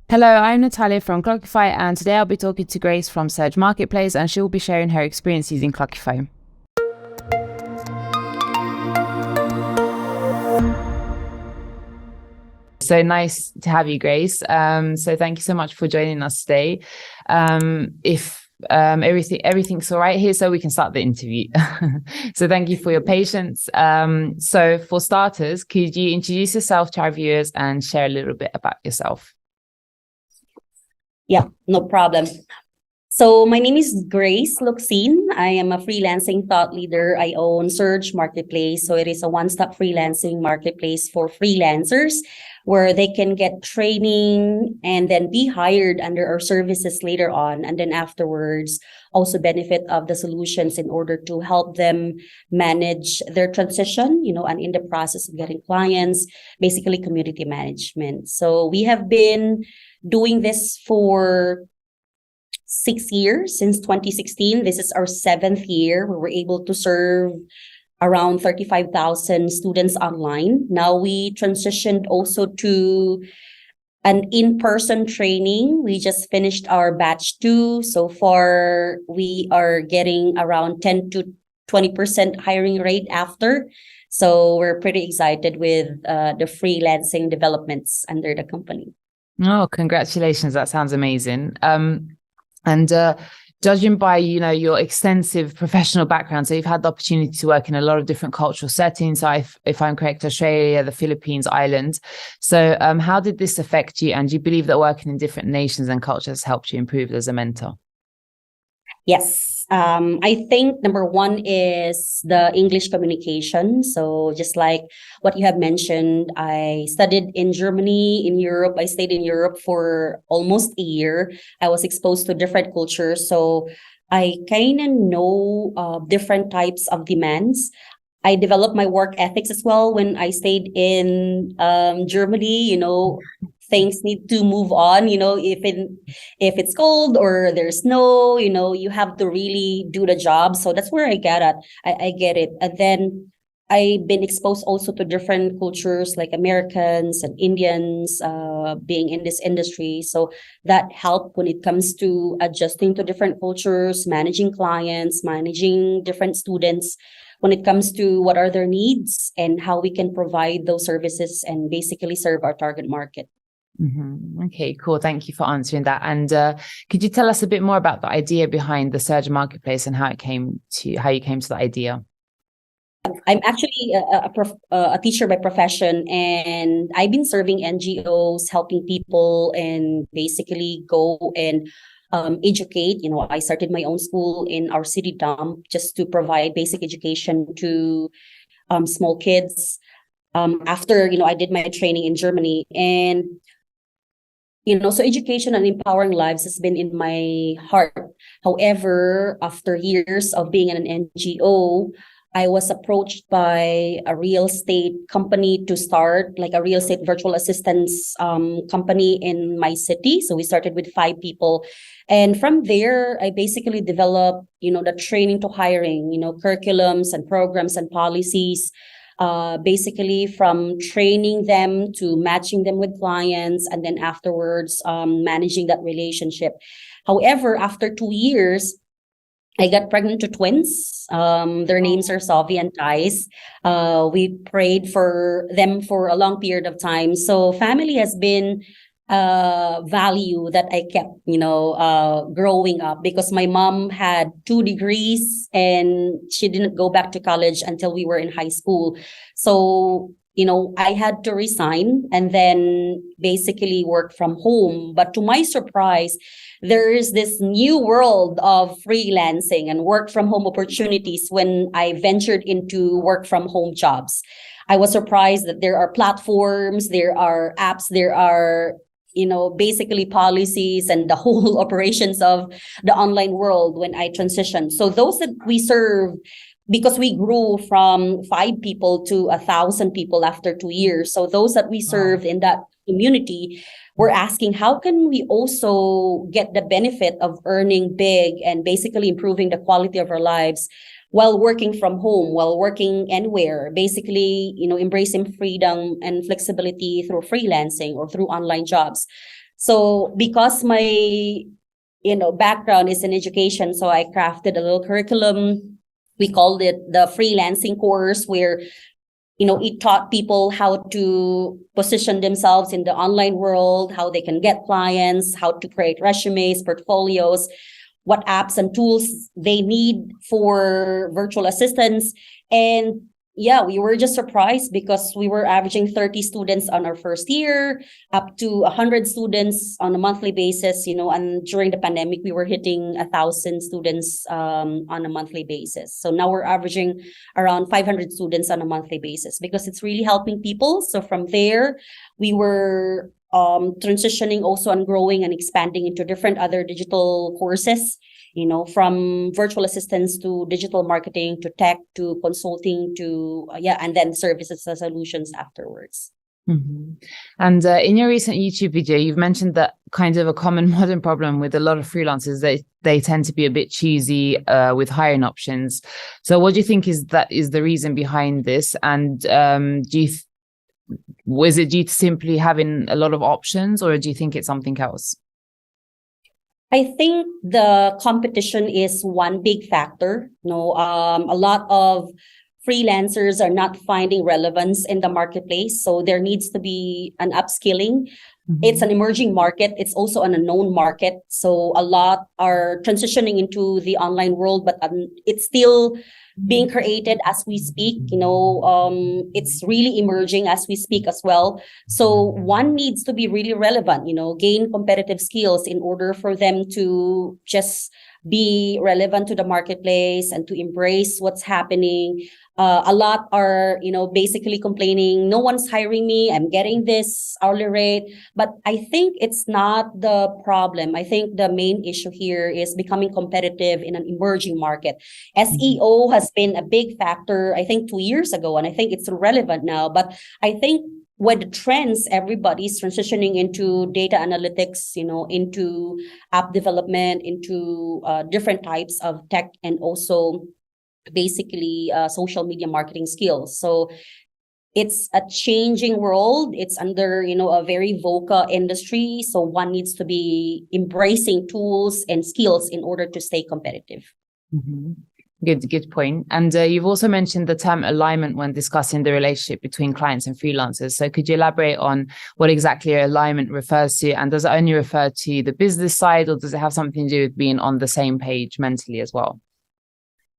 Hello, I'm Natalia from Clockify, and today I'll be talking to Grace from Surge Marketplace, and she'll be sharing her experience using Clockify. So nice to have you, Grace. So thank you so much for joining us today. If everything's all right here, so we can start the interview. So thank you for your patience. So for starters, could you introduce yourself to our viewers and share a little bit about yourself? Yeah, no problem. So my name is Grace Locsin. I am a freelancing thought leader. I own Surge Marketplace. So it is a one-stop freelancing marketplace for freelancers where they can get training and then be hired under our services later on. And then afterwards, also benefit of the solutions in order to help them manage their transition, and in the process of getting clients, basically community management. So we have been doing this for 6 years, since 2016. This is our 7th year where we're able to serve around 35,000 students online. Now we transitioned also to an in-person training. We just finished our batch 2. So far, we are getting around 10 to 20% hiring rate after. So we're pretty excited with the freelancing developments under the company. Oh, congratulations. That sounds amazing. And judging by, your extensive professional background, so you've had the opportunity to work in a lot of different cultural settings. So if I'm correct, Australia, the Philippines, Ireland. So how did this affect you? And do you believe that working in different nations and cultures helped you improve as a mentor? Yes. I think number one is the English communication. So just like what you have mentioned, I studied in Germany, in Europe. I stayed in Europe for almost a year. I was exposed to different cultures. So I kind of know different types of demands. I developed my work ethics as well when I stayed in Germany. Things need to move on. If it's cold or there's snow, you have to really do the job. So that's where I get at. I get it. And then I've been exposed also to different cultures like Americans and Indians being in this industry. So that helped when it comes to adjusting to different cultures, managing clients, managing different students, when it comes to what are their needs and how we can provide those services and basically serve our target market. Mm-hmm. Okay, cool. Thank you for answering that. And could you tell us a bit more about the idea behind the Surge Marketplace and how you came to the idea? I'm actually a teacher by profession, and I've been serving NGOs, helping people, and basically go and educate. I started my own school in our city dump just to provide basic education to small kids. After I did my training in Germany, and so education and empowering lives has been in my heart. However, after years of being in an NGO, I was approached by a real estate company to start like a real estate virtual assistance company in my city. So we started with 5 people. And from there, I basically developed, the training to hiring, curriculums and programs and policies. Basically from training them to matching them with clients, and then afterwards managing that relationship. However, after 2 years, I got pregnant to twins. Their names are Sophie and Thais. We prayed for them for a long period of time. So family has been value that I kept, growing up, because my mom had 2 degrees and she didn't go back to college until we were in high school. So, I had to resign and then basically work from home. But to my surprise, there is this new world of freelancing and work from home opportunities when I ventured into work from home jobs. I was surprised that there are platforms, there are apps, there are basically policies and the whole operations of the online world when I transitioned. So those that we serve, because we grew from 5 people to 1,000 people after 2 years. So those that we served in that community, we're asking, how can we also get the benefit of earning big and basically improving the quality of our lives while working from home, while working anywhere, basically, embracing freedom and flexibility through freelancing or through online jobs. So because my background is in education, so I crafted a little curriculum. We called it the freelancing course, where it taught people how to position themselves in the online world, how they can get clients, how to create resumes, portfolios, what apps and tools they need for virtual assistants. And yeah, we were just surprised because we were averaging 30 students on our first year, up to 100 students on a monthly basis, and during the pandemic, we were hitting 1,000 students on a monthly basis. So now we're averaging around 500 students on a monthly basis because it's really helping people. So from there, we were transitioning also and growing and expanding into different other digital courses, from virtual assistants to digital marketing to tech to consulting to and then services and solutions afterwards. Mm-hmm. And in your recent YouTube video, you've mentioned that kind of a common modern problem with a lot of freelancers, they tend to be a bit choosy with hiring options. So what do you think is the reason behind this? And was it due to simply having a lot of options, or do you think it's something else? I think the competition is one big factor. A lot of freelancers are not finding relevance in the marketplace, so there needs to be an upskilling. Mm-hmm. It's an emerging market. It's also an unknown market. So a lot are transitioning into the online world, but it's still being created as we speak. It's really emerging as we speak as well. So one needs to be really relevant, gain competitive skills in order for them to just be relevant to the marketplace and to embrace what's happening. A lot are, basically complaining, no one's hiring me, I'm getting this hourly rate. But I think it's not the problem. I think the main issue here is becoming competitive in an emerging market. SEO has been a big factor, I think 2 years ago, and I think it's relevant now. But I think with the trends, everybody's transitioning into data analytics, into app development, into different types of tech, and also basically social media marketing skills. So it's a changing world. It's under, a very VUCA industry. So one needs to be embracing tools and skills in order to stay competitive. Mm-hmm. Good point. And you've also mentioned the term alignment when discussing the relationship between clients and freelancers. So could you elaborate on what exactly alignment refers to? And does it only refer to the business side, or does it have something to do with being on the same page mentally as well?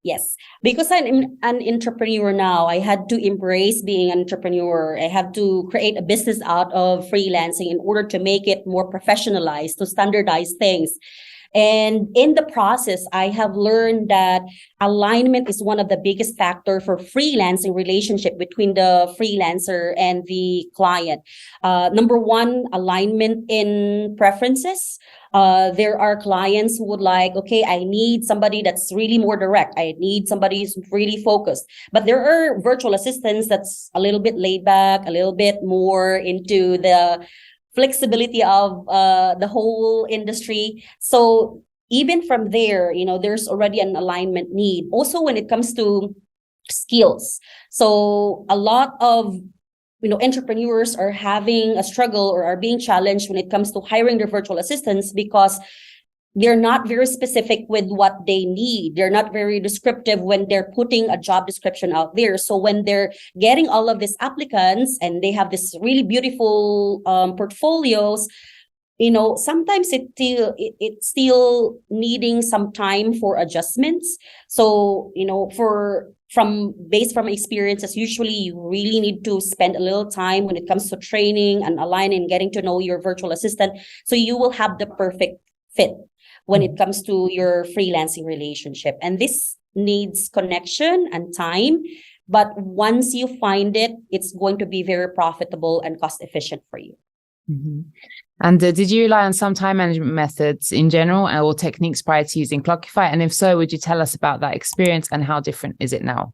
Yes, because I'm an entrepreneur now, I had to embrace being an entrepreneur. I have to create a business out of freelancing in order to make it more professionalized, to standardize things. And in the process, I have learned that alignment is one of the biggest factors for freelancing relationship between the freelancer and the client. Number one, alignment in preferences. There are clients who would like, okay, I need somebody that's really more direct. I need somebody who's really focused. But there are virtual assistants that's a little bit laid back, a little bit more into the flexibility of the whole industry. So even from there, there's already an alignment need. Also, when it comes to skills. So a lot of entrepreneurs are having a struggle or are being challenged when it comes to hiring their virtual assistants because they're not very specific with what they need. They're not very descriptive when they're putting a job description out there. So when they're getting all of these applicants and they have this really beautiful portfolios, sometimes it's still needing some time for adjustments. So, from experiences, usually you really need to spend a little time when it comes to training and aligning and getting to know your virtual assistant. So you will have the perfect fit when it comes to your freelancing relationship. And this needs connection and time. But once you find it, it's going to be very profitable and cost efficient for you. Mm-hmm. And did you rely on some time management methods in general or techniques prior to using Clockify? And if so, would you tell us about that experience and how different is it now?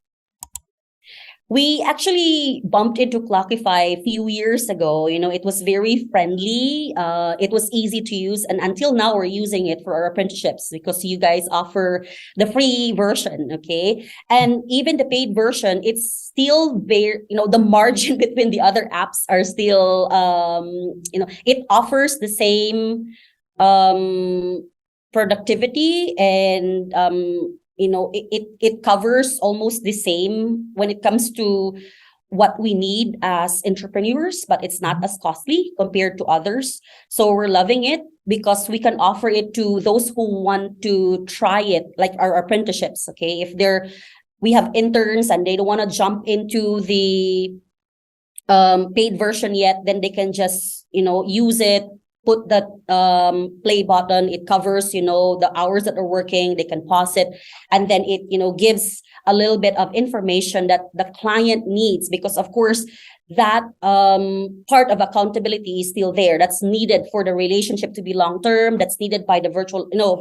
We actually bumped into Clockify a few years ago. It was very friendly. It was easy to use. And until now, we're using it for our apprenticeships because you guys offer the free version. Okay. And even the paid version, it's still very, the margin between the other apps are still, it offers the same productivity and it covers almost the same when it comes to what we need as entrepreneurs, but it's not as costly compared to others. So we're loving it because we can offer it to those who want to try it, like our apprenticeships. Okay, if we have interns and they don't want to jump into the paid version yet, then they can just use it, put that play button. It covers the hours that they're working. They can pause it, and then it gives a little bit of information that the client needs, because of course that part of accountability is still there. That's needed for the relationship to be long term. That's needed by the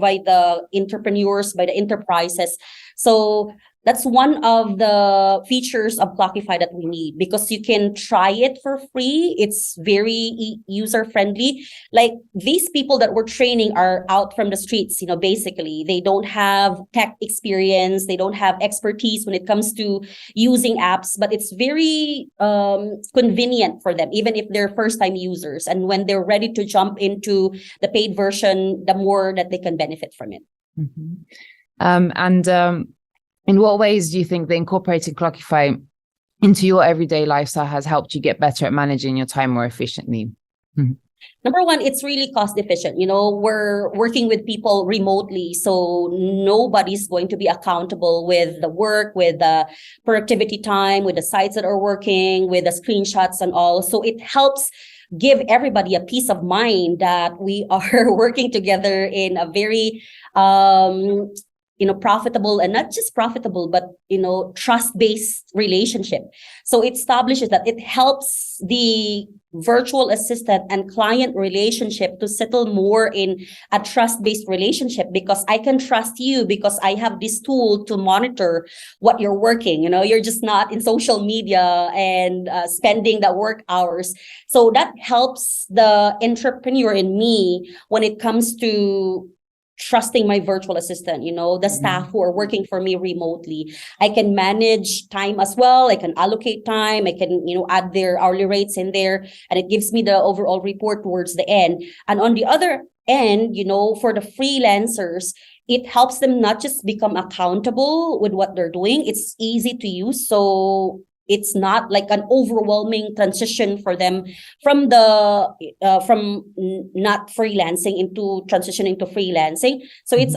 by the entrepreneurs, by the enterprises. So that's one of the features of Clockify that we need, because you can try it for free. It's very user friendly. Like, these people that we're training are out from the streets, basically. They don't have tech experience. They don't have expertise when it comes to using apps, but it's very convenient for them, even if they're first-time users. And when they're ready to jump into the paid version, the more that they can benefit from it. Mm-hmm. In what ways do you think that incorporating Clockify into your everyday lifestyle has helped you get better at managing your time more efficiently? Mm-hmm. Number one, it's really cost efficient. We're working with people remotely, so nobody's going to be accountable with the work, with the productivity time, with the sites that are working, with the screenshots and all. So it helps give everybody a peace of mind that we are working together in a very profitable, and not just profitable, but, trust-based relationship. So it establishes that it helps the virtual assistant and client relationship to settle more in a trust-based relationship, because I can trust you because I have this tool to monitor what you're working. You're just not in social media and spending the work hours. So that helps the entrepreneur in me when it comes to trusting my virtual assistant, the staff who are working for me remotely. I can manage time as well. I can allocate time. I can, add their hourly rates in there, and it gives me the overall report towards the end. And on the other end, for the freelancers, it helps them not just become accountable with what they're doing. It's easy to use. So it's not like an overwhelming transition for them from from not freelancing into transitioning to freelancing. So it's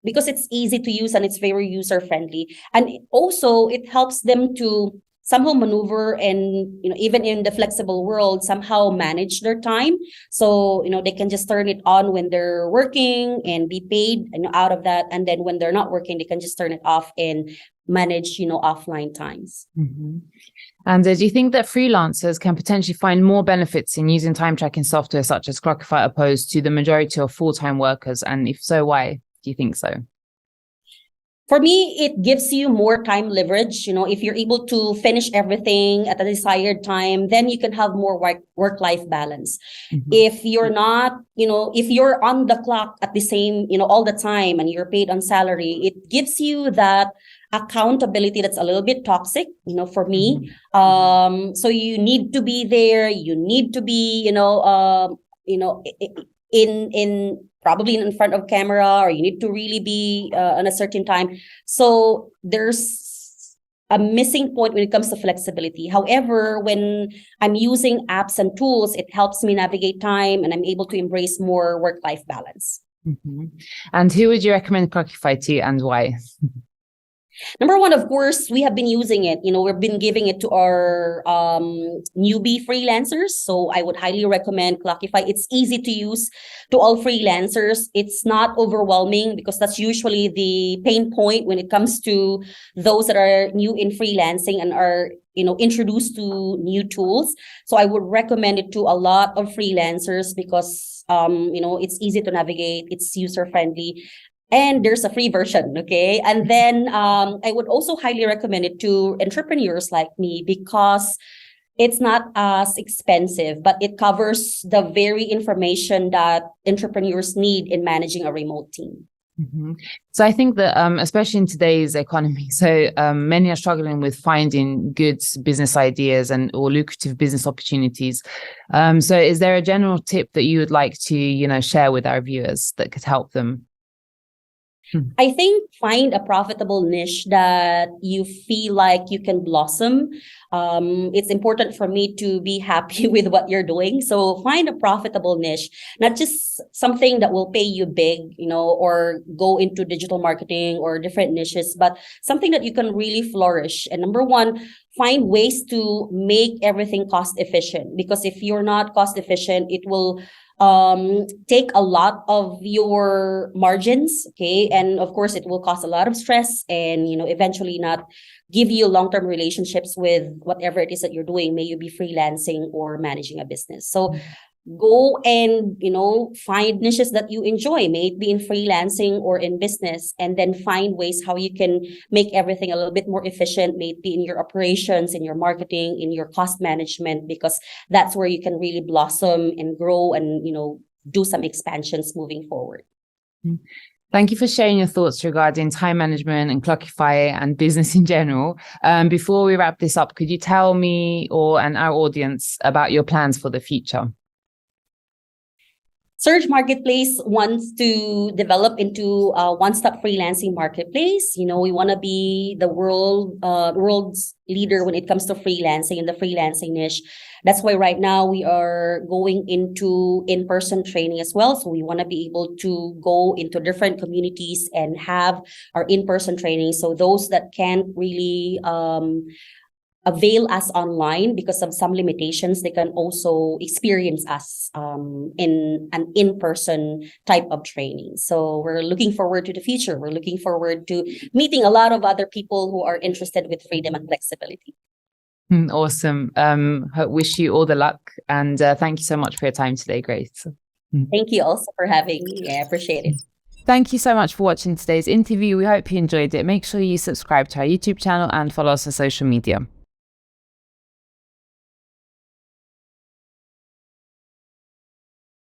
because it's easy to use and it's very user friendly, and it helps them to somehow maneuver and even in the flexible world, somehow manage their time. So they can just turn it on when they're working and be paid out of that, and then when they're not working, they can just turn it off and manage offline times. Mm-hmm. And do you think that freelancers can potentially find more benefits in using time tracking software such as Clockify opposed to the majority of full-time workers? And if so, why do you think so? For me, it gives you more time leverage. If you're able to finish everything at a desired time, then you can have more work-life balance. Mm-hmm. If you're not, if you're on the clock at the same, all the time, and you're paid on salary, it gives you that accountability that's a little bit toxic, for me. Mm-hmm. So you need to be there. You need to be, in probably in front of camera, or you need to really be on a certain time. So there's a missing point when it comes to flexibility. However, when I'm using apps and tools, it helps me navigate time, and I'm able to embrace more work-life balance. Mm-hmm. And who would you recommend Clockify to, and why? Number one, of course, we have been using it. We've been giving it to our newbie freelancers. So I would highly recommend Clockify. It's easy to use to all freelancers. It's not overwhelming, because that's usually the pain point when it comes to those that are new in freelancing and are introduced to new tools. So I would recommend it to a lot of freelancers because it's easy to navigate. It's user friendly. And there's a free version, okay? And then I would also highly recommend it to entrepreneurs like me because it's not as expensive, but it covers the very information that entrepreneurs need in managing a remote team. Mm-hmm. So I think that especially in today's economy, so many are struggling with finding good business ideas or lucrative business opportunities. So is there a general tip that you would like to, share with our viewers that could help them? I think find a profitable niche that you feel like you can blossom. It's important for me to be happy with what you're doing. So find a profitable niche, not just something that will pay you big, or go into digital marketing or different niches, but something that you can really flourish. And number one, find ways to make everything cost efficient, because if you're not cost efficient, it will take a lot of your margins, okay? And of course, it will cause a lot of stress and, eventually not give you long-term relationships with whatever it is that you're doing. May you be freelancing or managing a business. So go and, find niches that you enjoy, may it be in freelancing or in business, and then find ways how you can make everything a little bit more efficient, may it be in your operations, in your marketing, in your cost management, because that's where you can really blossom and grow and, do some expansions moving forward. Thank you for sharing your thoughts regarding time management and Clockify and business in general. Before we wrap this up, could you tell me and our audience about your plans for the future? Surge Marketplace wants to develop into a one-stop freelancing marketplace. We want to be the world's leader when it comes to freelancing in the freelancing niche. That's why right now we are going into in-person training as well. So we want to be able to go into different communities and have our in-person training. So those that can't really avail us online because of some limitations, they can also experience us in an in-person type of training. So we're looking forward to the future. We're looking forward to meeting a lot of other people who are interested with freedom and flexibility. Awesome. Wish you all the luck. And thank you so much for your time today, Grace. Thank you also for having me. I appreciate it. Thank you so much for watching today's interview. We hope you enjoyed it. Make sure you subscribe to our YouTube channel and follow us on social media.